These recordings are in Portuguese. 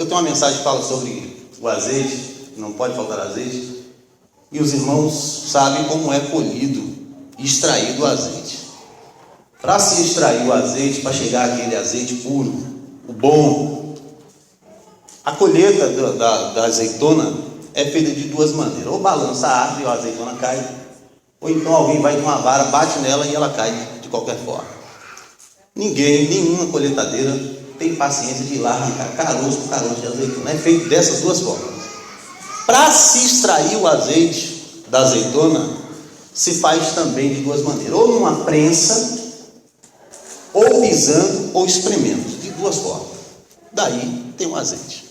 Eu tenho uma mensagem que fala sobre o azeite, não pode faltar azeite, e os irmãos sabem como é colhido e extraído o azeite. Para se extrair o azeite, para chegar aquele azeite puro, o bom, a colheita da azeitona é feita de duas maneiras: ou balança a árvore e a azeitona cai, ou então alguém vai com uma vara, bate nela e ela cai de qualquer forma. Nenhuma colheitadeira tem paciência de ir lá arrancar caroço por caroço de azeitona. É feito dessas duas formas. Para se extrair o azeite da azeitona, se faz também de duas maneiras: ou numa prensa, ou pisando, ou espremendo, de duas formas. Daí tem o azeite.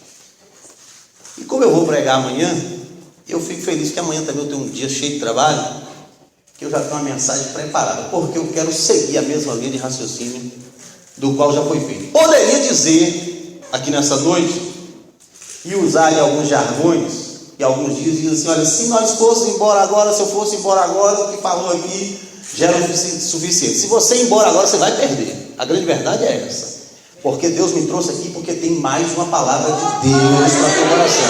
E como eu vou pregar amanhã, eu fico feliz que amanhã também eu tenho um dia cheio de trabalho, que eu já tenho uma mensagem preparada, porque eu quero seguir a mesma linha de raciocínio do qual já foi feito. Poderia dizer aqui nessa noite e usar alguns jargões, e alguns dias diz assim: olha, se nós fôssemos embora agora, se eu fosse embora agora, o que falou aqui já era o suficiente. Se você ir embora agora, você vai perder. A grande verdade é essa, porque Deus me trouxe aqui porque tem mais uma palavra de Deus para o teu coração.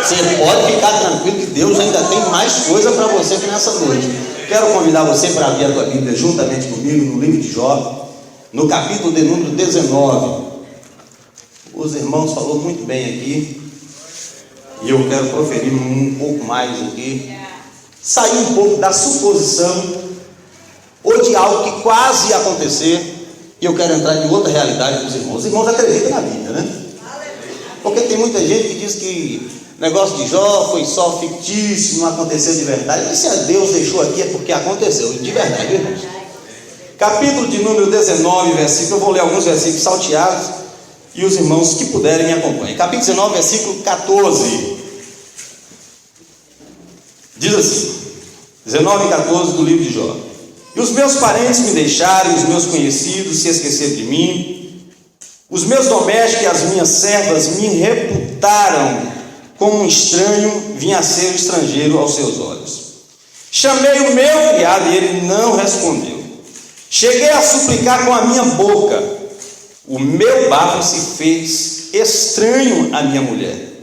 Você pode ficar tranquilo que Deus ainda tem mais coisa para você aqui nessa noite. Quero convidar você para abrir a tua Bíblia juntamente comigo no livro de Jó, no capítulo de número 19. Os irmãos falaram muito bem aqui, e eu quero proferir um pouco mais aqui, sair um pouco da suposição ou de algo que quase ia acontecer, e eu quero entrar em outra realidade dos irmãos. Os irmãos acreditam na Bíblia, né? Porque tem muita gente que diz que o negócio de Jó foi só fictício, não aconteceu de verdade. E se Deus deixou aqui é porque aconteceu de verdade, irmãos. Capítulo de número 19, versículo, eu vou ler alguns versículos salteados, e os irmãos que puderem me acompanhem. Capítulo 19, versículo 14. Diz assim, 19 e 14 do livro de Jó: e os meus parentes me deixaram, e os meus conhecidos se esqueceram de mim. Os meus domésticos e as minhas servas me reputaram como um estranho, vinha a ser um estrangeiro aos seus olhos. Chamei o meu criado e ele não respondeu. Cheguei a suplicar com a minha boca, o meu bafo se fez estranho à minha mulher,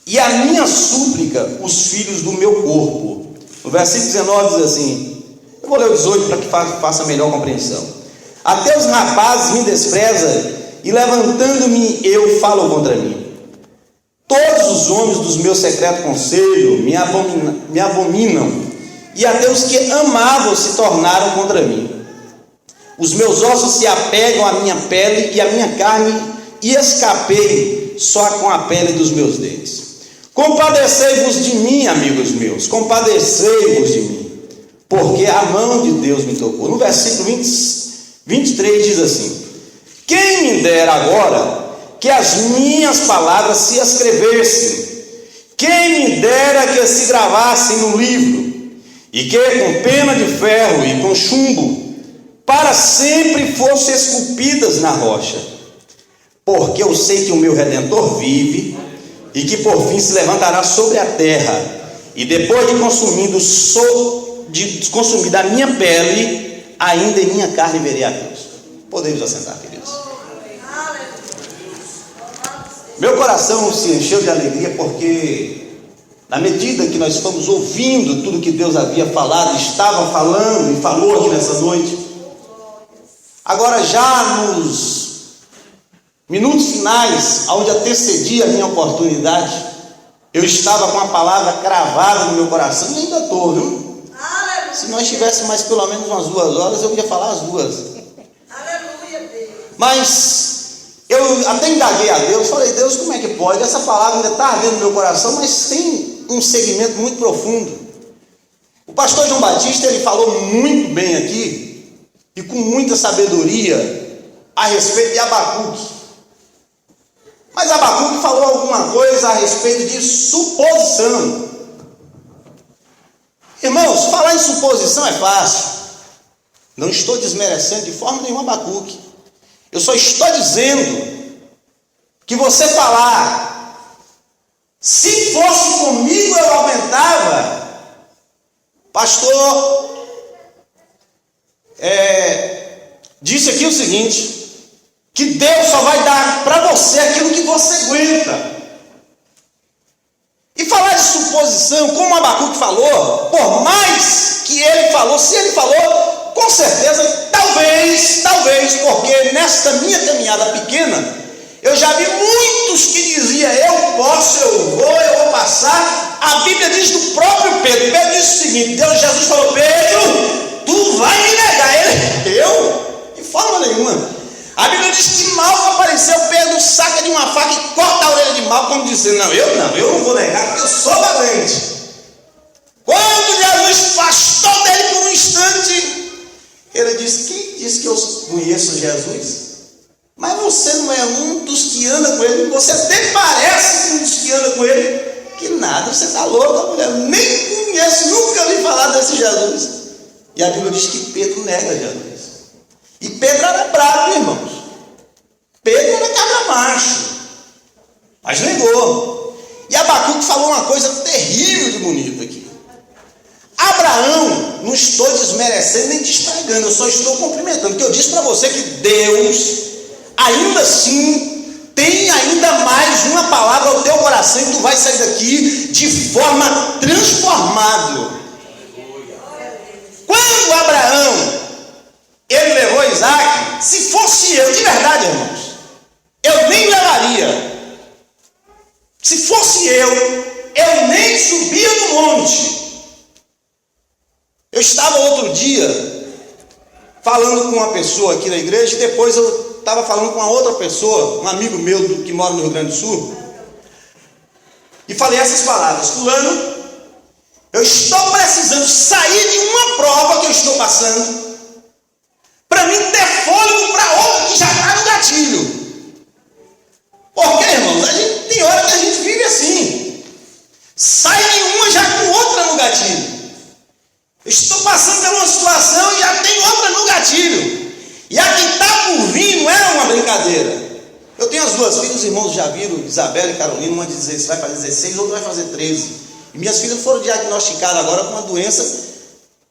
e a minha súplica os filhos do meu corpo. No versículo 19 diz assim, eu vou ler o 18 para que faça melhor compreensão: até os rapazes me desprezam, e levantando-me eu falo contra mim. Todos os homens dos meus secretos conselhos me abominam, e até os que amavam se tornaram contra mim. Os meus ossos se apegam à minha pele e à minha carne, e escapei só com a pele dos meus dentes. Compadecei-vos de mim, amigos meus, compadecei-vos de mim, porque a mão de Deus me tocou. No versículo 23 diz assim: quem me dera agora que as minhas palavras se escrevessem, quem me dera que se gravassem no livro, e que com pena de ferro e com chumbo para sempre fossem esculpidas na rocha, porque eu sei que o meu Redentor vive, e que por fim se levantará sobre a terra, e depois de consumida a minha pele, ainda em minha carne verei a Deus. Podemos assentar, queridos. Meu coração se encheu de alegria, porque na medida que nós fomos ouvindo tudo que Deus havia falado, estava falando e falou aqui nessa noite, agora já nos minutos finais, onde antecedia a minha oportunidade, eu estava com a palavra cravada no meu coração, e ainda estou, viu? Se nós tivéssemos mais pelo menos umas 2 horas, eu ia falar as duas. Mas eu até indaguei a Deus, falei: Deus, como é que pode? Essa palavra ainda está ardendo no meu coração, mas tem um segmento muito profundo. O pastor João Batista, ele falou muito bem aqui, e com muita sabedoria, a respeito de Abacuque. Mas Abacuque falou alguma coisa a respeito de suposição. Irmãos, falar em suposição é fácil. Não estou desmerecendo de forma nenhuma Abacuque. Eu só estou dizendo que você falar, se fosse comigo eu aumentava. Pastor disse aqui o seguinte: que Deus só vai dar para você aquilo que você aguenta. E falar de suposição, como Abacuque falou, por mais que ele falou, se ele falou, com certeza, talvez, porque nesta minha caminhada pequena, eu já vi muitos que diziam, eu posso, eu vou passar. A Bíblia diz do próprio Pedro. Pedro diz o seguinte: Jesus falou, Pedro, tu vai me negar. Ele, eu? De forma nenhuma. A Bíblia diz que mal apareceu, Pedro saca de uma faca e corta a orelha de mal, como dizendo, eu não vou negar, porque eu sou valente. Quando Jesus afastou dele por um instante, ele disse, quem disse que eu conheço Jesus? Mas você não é um dos que anda com ele, você até parece um dos que anda com ele, que nada, você está louco, mulher, nem conheço, nunca ouvi falar desse Jesus. E a Bíblia diz que Pedro nega Jesus. E Pedro era bravo, irmãos. Pedro era cabra macho, mas negou. E Abacuque falou uma coisa terrível de bonita aqui. Abraão, não estou desmerecendo nem despregando, eu só estou cumprimentando, porque eu disse para você que Deus, ainda assim, tem ainda mais uma palavra ao teu coração e tu vai sair daqui de forma transformado. Quando Abraão, ele levou Isaac, se fosse eu, de verdade, irmãos, eu nem levaria. Se fosse eu nem subia no monte. Eu estava outro dia falando com uma pessoa aqui na igreja, e depois eu estava falando com uma outra pessoa, um amigo meu que mora no Rio Grande do Sul, e falei essas palavras: fulano, eu estou precisando sair de uma prova que eu estou passando, para mim ter fôlego para outra que já está no gatilho. Porque, irmãos, tem hora que a gente vive assim, sai de uma já com outra no gatilho. Eu estou passando por uma situação e já tem outra no gatilho. E a que está por vir não é uma brincadeira. Eu tenho as duas filhas, os irmãos já viram, Isabela e Carolina, uma vai fazer 16, outra vai fazer 13. E minhas filhas foram diagnosticadas agora com uma doença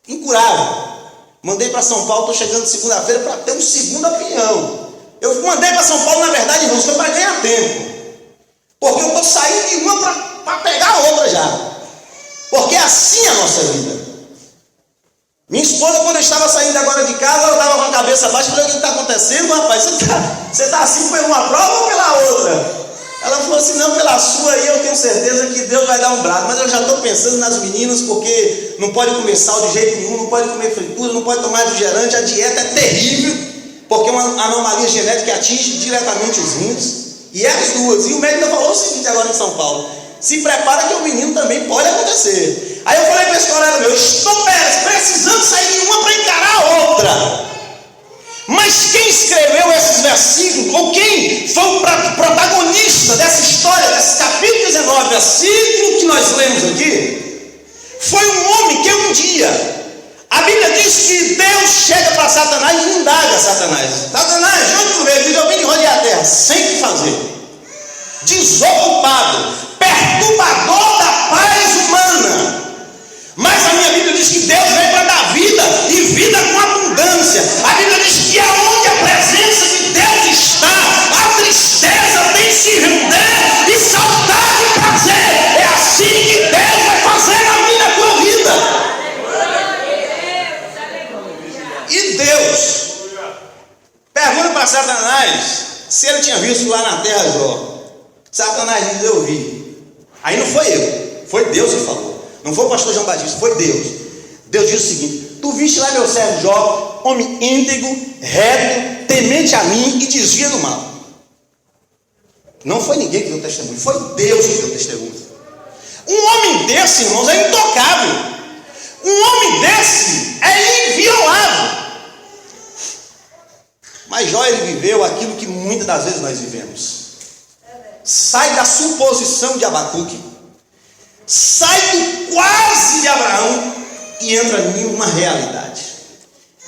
incurável. Mandei para São Paulo, estou chegando segunda-feira para ter um segundo opinião. Eu mandei para São Paulo, na verdade, irmãos, foi para ganhar tempo. Porque eu estou saindo de uma para pegar a outra já. Porque é assim a nossa vida. Minha esposa, quando eu estava saindo agora de casa, ela estava com a cabeça baixa. Eu falei, o que está acontecendo, rapaz? Você está assim por uma prova ou pela outra? Ela falou assim, não, pela sua aí eu tenho certeza que Deus vai dar um brado. Mas eu já estou pensando nas meninas, porque não pode comer sal de jeito nenhum, não pode comer fritura, não pode tomar refrigerante, a dieta é terrível, porque é uma anomalia genética que atinge diretamente os rins. E é as duas. E o médico falou o seguinte agora em São Paulo: se prepara que o menino também pode acontecer. Aí eu falei para esse colega meu, eu estou precisando sair de uma para encarar a outra. Mas quem escreveu esses versículos, ou quem foi o protagonista dessa história, desse capítulo 19, versículo que nós lemos aqui, foi um homem que um dia, a Bíblia diz que Deus chega para Satanás e indaga Satanás: Satanás, de onde tu veio? Eu vim de rodear a terra, sem o que fazer, desocupado, perturbador da paz humana. Mas a minha Bíblia diz que Deus veio para dar vida, e vida com abundância. A Bíblia diz que aonde a presença de Deus está, a tristeza tem se render e saudade e prazer. É assim que Deus vai fazer na minha e tua vida. E Deus pergunta para Satanás se ele tinha visto lá na terra Jó. Satanás diz: eu vi. Aí não foi eu, foi Deus que falou. Não foi o pastor João Batista, foi Deus. Deus diz o seguinte: tu viste lá meu servo Jó, homem íntegro, reto, temente a mim e desvia do mal. Não foi ninguém que deu testemunho, foi Deus que deu testemunho. Um homem desse, irmãos, é intocável. Um homem desse é inviolável. Mas Jó, ele viveu aquilo que muitas das vezes nós vivemos. Sai da suposição de Abacuque, sai do quase de Abraão e entra em uma realidade.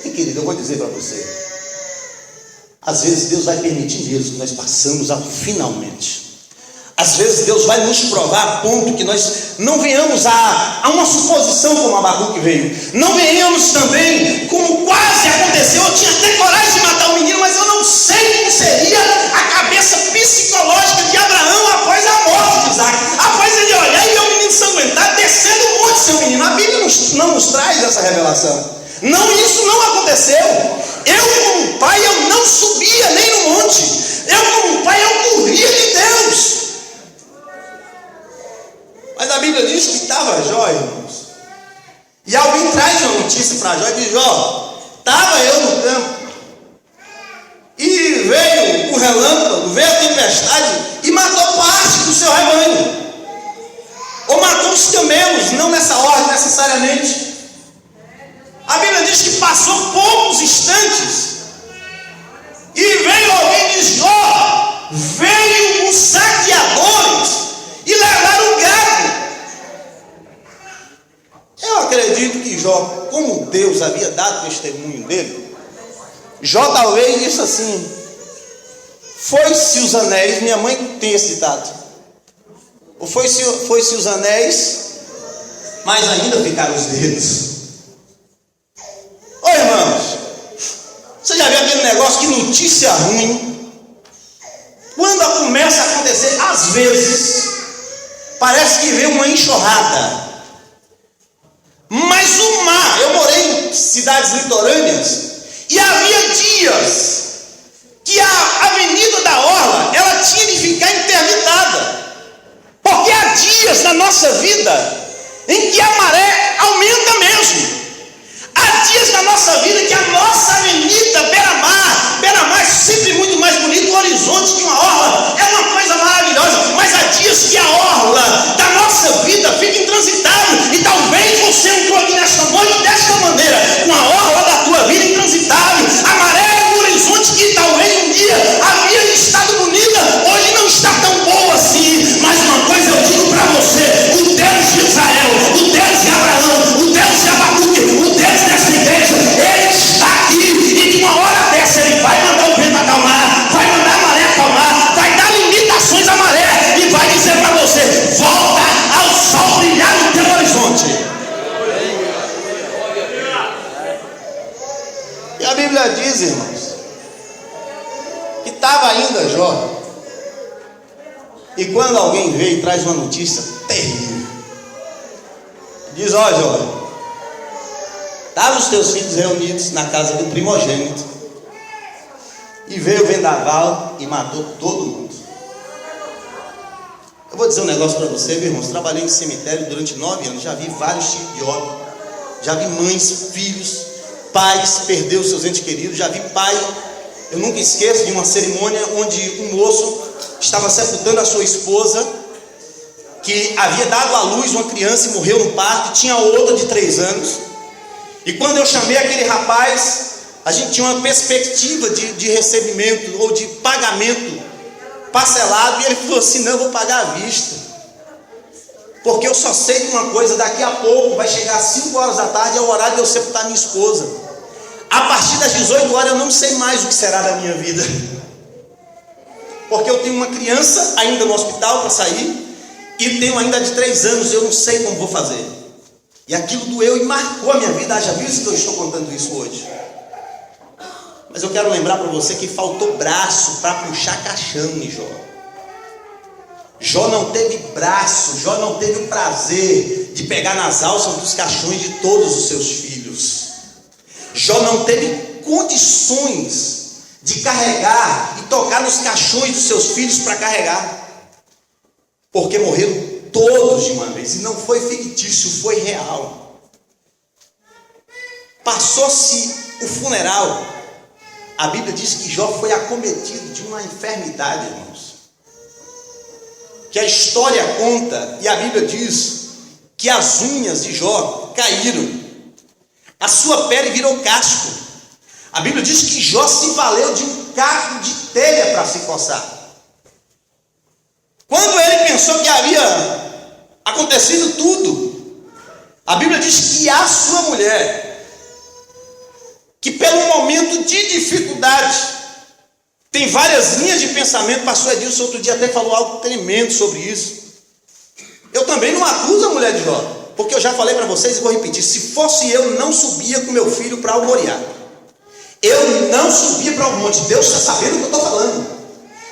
E querido, eu vou dizer para você, às vezes Deus vai permitir mesmo que nós passamos ao finalmente. Às vezes Deus vai nos provar a ponto que nós não venhamos a uma suposição como Abacuque veio. Não venhamos também como quase aconteceu. Eu tinha até coragem de matar o menino, mas eu não sei como seria a cabeça psicológica de Abraão após a morte de Isaac. Após ele olhar e ver o menino sanguentado descendo o monte, seu menino. A Bíblia não nos traz essa revelação. Não, isso não aconteceu. Eu como pai, eu não subia nem no monte. Eu como pai, eu corria de Deus. Mas a Bíblia diz que estava Jó, irmãos. E alguém traz uma notícia para Jó e diz: Jó, estava eu no campo, e veio o relâmpago, veio a tempestade e matou parte do seu rebanho. Ou matou os camelos, não nessa ordem necessariamente. A Bíblia diz que passou poucos instantes e veio alguém e diz: Jó, veio os saqueadores e levaram o gado. Eu acredito que Jó, como Deus havia dado testemunho dele, Jó talvez disse assim: foi-se os anéis, minha mãe tem esse ditado, ou foi-se os anéis, mas ainda ficaram os dedos. Ô irmãos, você já viu aquele negócio que notícia ruim, quando começa a acontecer, às vezes, parece que vem uma enxurrada. Mas o mar, eu morei em cidades litorâneas, e havia dias que a avenida da orla, ela tinha de ficar interditada. Porque há dias na nossa vida em que a maré aumenta mesmo. Há dias na nossa vida que a nossa avenida beira-mar é sempre muito mais bonito. O horizonte de uma orla é uma coisa maravilhosa. Mas há dias que a orla da nossa vida fica intransitável. E talvez você entrou aqui nesta noite desta maneira, com a orla da tua vida intransitável. A maré é um horizonte que talvez um dia havia estado bonita, hoje não está tão boa assim. Mas uma coisa eu digo para você: o Deus de Israel, o Deus de Abraão, o Deus de Abacuque, o Deus dessa igreja, Ele está aqui. E de uma hora dessa Ele vai mandar o vento acalmar, vai mandar a maré acalmar, vai dar limitações à maré e vai dizer para você: volta ao sol brilhar no teu horizonte. E a Bíblia diz, irmãos, que estava ainda Jó, e quando alguém veio e traz uma notícia terrível, diz: ó Jó, estavam os teus filhos reunidos na casa do primogênito, e veio o vendaval e matou todo mundo. Eu vou dizer um negócio para você, meu irmãos. Trabalhei em cemitério durante 9 anos, já vi vários tipos de obra, já vi mães, filhos, pais perder os seus entes queridos, já vi pai. Eu nunca esqueço de uma cerimônia onde um moço estava sepultando a sua esposa, que havia dado à luz uma criança e morreu no parto, tinha outra de 3 anos. E quando eu chamei aquele rapaz, a gente tinha uma perspectiva de recebimento ou de pagamento parcelado, e ele falou assim: não, eu vou pagar à vista, porque eu só sei de uma coisa: daqui a pouco vai chegar às 5 horas da tarde, é o horário de eu sepultar minha esposa. A partir das 18 horas eu não sei mais o que será da minha vida, porque eu tenho uma criança ainda no hospital para sair, e tenho ainda de 3 anos, eu não sei como vou fazer. E aquilo doeu e marcou a minha vida. Haja visto que eu estou contando isso hoje. Mas eu quero lembrar para você que faltou braço para puxar caixão em Jó. Jó não teve braço, Jó não teve o prazer de pegar nas alças dos caixões de todos os seus filhos. Jó não teve condições de carregar e tocar nos caixões dos seus filhos para carregar, porque morreram todos de uma vez. E não foi fictício, foi real. Passou-se o funeral. A Bíblia diz que Jó foi acometido de uma enfermidade, irmãos, que a história conta, e a Bíblia diz que as unhas de Jó caíram, a sua pele virou casco. A Bíblia diz que Jó se valeu de um caco de telha para se coçar. Quando ele pensou que havia acontecido tudo, a Bíblia diz que a sua mulher, que pelo momento de dificuldade Tem várias linhas de pensamento. Pastor Edilson outro dia até falou algo tremendo sobre isso. Eu também não acuso a mulher de Jó, porque eu já falei para vocês e vou repetir: se fosse eu, não subia com meu filho para Almoriá. Eu não subia para o monte. Deus está sabendo o que eu estou falando.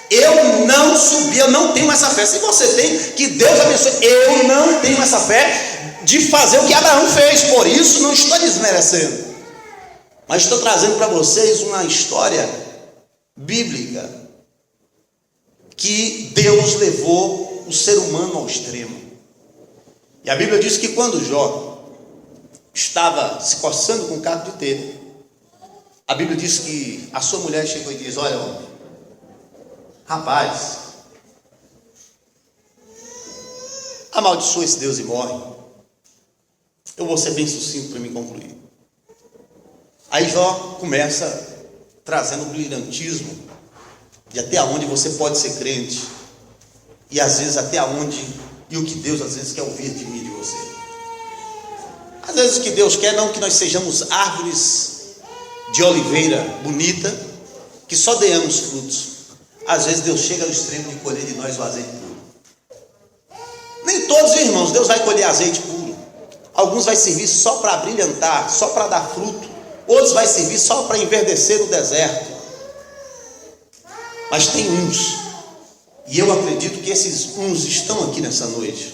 Eu não subi, eu não tenho essa fé. Se você tem, que Deus abençoe. Eu não tenho essa fé de fazer o que Abraão fez. Por isso não estou desmerecendo, mas estou trazendo para vocês uma história bíblica que Deus levou o ser humano ao extremo. E a Bíblia diz que quando Jó estava se coçando com um caco de telha, a Bíblia diz que a sua mulher chegou e diz: olha, rapaz, amaldiçoa esse Deus e morre. Eu vou ser bem sucinto para me concluir. Aí Jó começa trazendo o brilhantismo de até onde você pode ser crente, e às vezes até onde, e o que Deus às vezes quer ouvir de mim e de você. Às vezes o que Deus quer não que nós sejamos árvores de oliveira bonita, que só demos frutos. Às vezes Deus chega ao extremo de colher de nós o azeite puro. Nem todos, irmãos, Deus vai colher azeite puro. Alguns vai servir só para brilhantar, só para dar fruto. Outros vai servir só para enverdecer o deserto. Mas tem uns, e eu acredito que esses uns estão aqui nessa noite,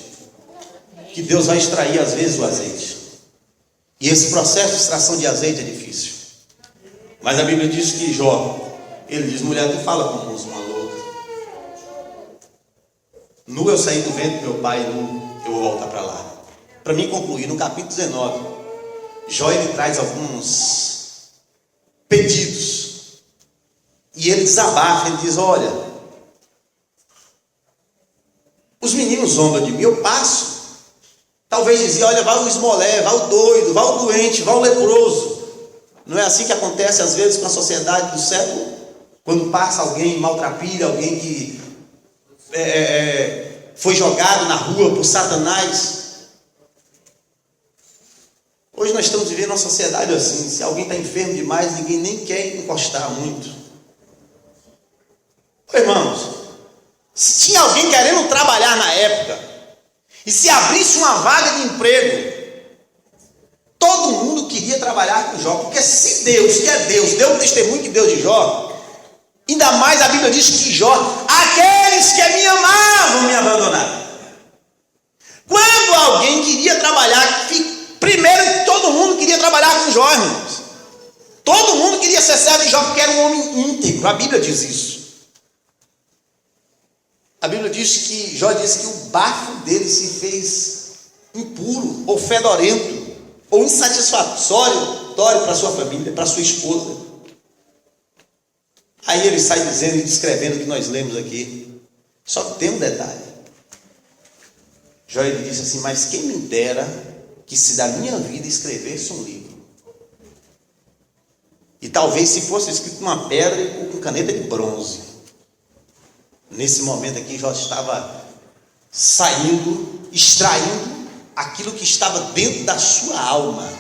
que Deus vai extrair às vezes o azeite. E esse processo de extração de azeite é difícil. Mas a Bíblia diz que Jó, ele diz: mulher, tu fala como uma louca. Nu eu saí do ventre do meu pai, nu eu vou voltar para lá. Para mim concluir, no capítulo 19, Jó ele traz alguns pedidos. E ele desabafa, ele diz: olha, os meninos zombam de mim, eu passo. Talvez dizia: olha, vai o esmolé, vai o doido, vai o doente, vai o leproso. Não é assim que acontece às vezes com a sociedade do século? Quando passa alguém maltrapilho, alguém que foi jogado na rua por Satanás. Hoje nós estamos vivendo uma sociedade assim. Se alguém está enfermo demais, ninguém nem quer encostar muito. Irmãos, se tinha alguém querendo trabalhar na época, e se abrisse uma vaga de emprego, todo mundo queria trabalhar com Jó. Porque se Deus, que é Deus, deu um testemunho de Deus de Jó, ainda mais a Bíblia diz que Jó: aqueles que me amavam me abandonaram. Quando alguém queria trabalhar, primeiro todo mundo queria trabalhar com Jó, irmãos. Todo mundo queria ser servo de Jó, porque era um homem íntegro. A Bíblia diz isso. A Bíblia diz que Jó disse que o bafo dele se fez impuro, ou fedorento, ou insatisfatório para sua família, para sua esposa. Aí ele sai dizendo e descrevendo o que nós lemos aqui. Só que tem um detalhe. Jó ele disse assim: mas quem me dera que se da minha vida escrevesse um livro, e talvez se fosse escrito numa pedra ou com caneta de bronze. Nesse momento aqui Jó estava saindo, extraindo aquilo que estava dentro da sua alma,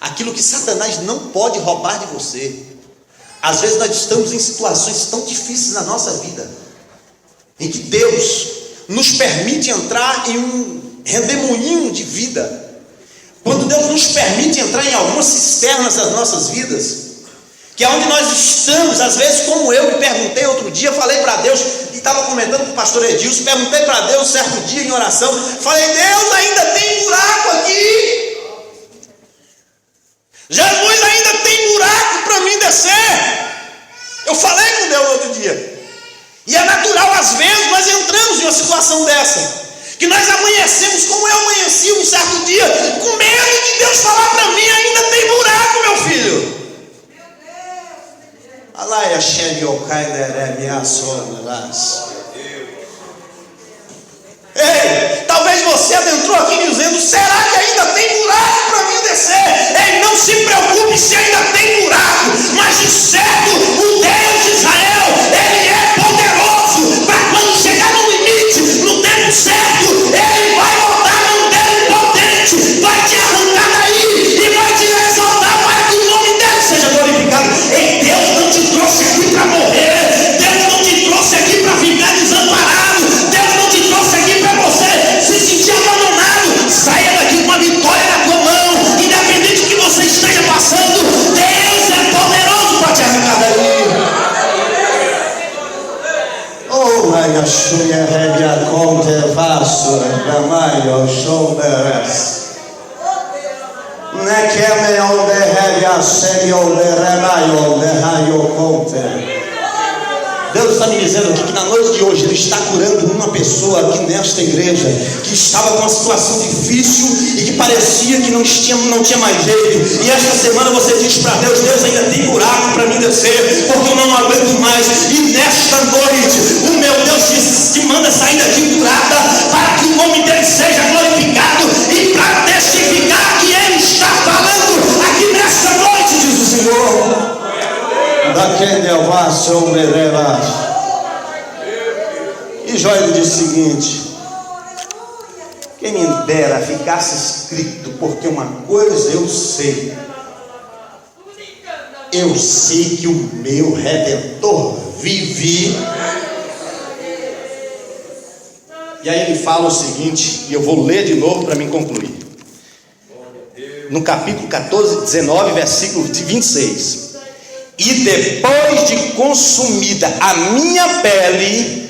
aquilo que Satanás não pode roubar de você. Às vezes nós estamos em situações tão difíceis na nossa vida, em que Deus nos permite entrar em um redemoinho de vida. Quando Deus nos permite entrar em algumas cisternas das nossas vidas, que é onde nós estamos, às vezes, como eu me perguntei outro dia, falei para Deus, e estava comentando com o pastor Edilson, perguntei para Deus certo dia em oração, falei: Deus, ainda tem buraco aqui, Jesus, ainda tem buraco para mim descer. Eu falei com Deus outro dia, e é natural às vezes nós entramos em uma situação dessa, que nós amanhecemos como eu amanheci um certo dia, com medo de Deus falar para mim: ainda tem buraco, meu filho. Alaia Shem Yokai Deremia Sonas. Ei, talvez você adentrou aqui dizendo: será que ainda tem buraco para mim descer? Ei, não se preocupe se ainda tem buraco, mas de certo o Deus de Israel, Ele é poderoso para quando chegar no limite, no tempo certo, Ele vai voltar num Deus potente, vai te arrancar daí e vai te exaltar para que o nome dele seja glorificado. Ei, Deus não te trouxe aqui para morrer, devasso, ramaio, chomberes. Nequemeo de revia, serio de remaio, de raio conte. Deus está me dizendo aqui que na noite de hoje Ele está curando uma pessoa aqui nesta igreja que estava com uma situação difícil e que parecia que não tinha mais jeito. E esta semana você diz para Deus: Deus, ainda tem buraco para mim descer, porque eu não aguento mais. E nesta noite o meu Deus te manda sair daqui curada, para que o nome dele seja glorificado e para testificar que Ele está falando aqui nesta noite, diz o Senhor. E Jó ele diz o seguinte: quem me dera ficasse escrito, porque uma coisa eu sei que o meu Redentor vive. E aí ele fala o seguinte, e eu vou ler de novo para me concluir. No capítulo 19, versículo 26. E depois de consumida a minha pele,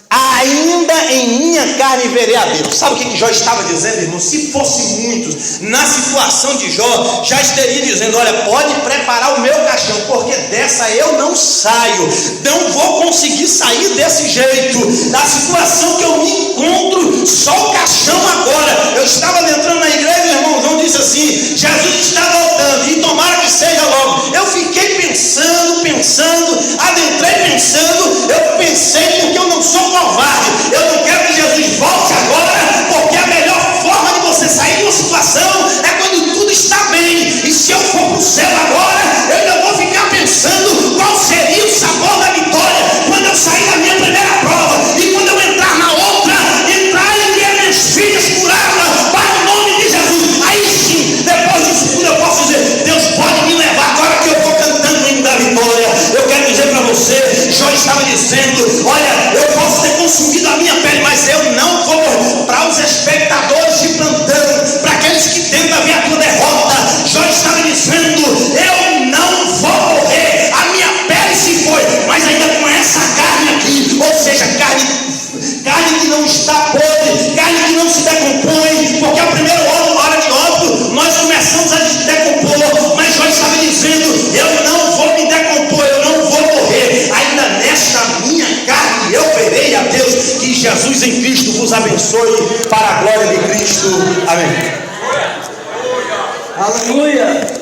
ainda em minha carne verei a Deus. Sabe o que Jó estava dizendo, irmão? Se fosse muitos, na situação de Jó, já estaria dizendo: olha, pode preparar o meu caixão, porque dessa eu não saio, não vou conseguir sair desse jeito, da situação que eu me encontro, só o caixão agora. Eu estava entrando na igreja, o irmãozão disse assim: Jesus está voltando, e tomara que seja logo. Eu fiquei pensando, adentrei pensando, eu pensei, porque eu não sou covarde, eu não quero que Jesus volte agora, porque a melhor forma de você sair de uma situação é quando tudo está bem. E se eu for para o céu agora, eu ainda vou ficar pensando qual seria o sabor da vitória quando eu sair da minha primeira prova, e quando eu entrar na outra, entrar e ver minhas filhas curadas para o nome de Jesus. Aí sim, depois disso tudo eu posso dizer: Deus pode me levar agora que eu vou cantando o hino da vitória. Eu quero dizer para você, Jó estava dizendo: olha, eu posso ter consumido a minha pele, mas eu não vou morrer. Para os espectadores de plantão, para aqueles que tentam ver a tua derrota, Jó estava dizendo: eu não vou morrer, a minha pele se foi, mas ainda com essa carne aqui, ou seja, carne que não está podre, carne que não se decompõe, porque a primeira hora de óbito nós começamos a se decompor, mas Jó estava dizendo: eu não vou me decompor, eu não vou morrer, ainda nesta minha carne eu verei a Deus. Que Jesus em Cristo vos abençoe para a glória de Cristo. Amém. Aleluia.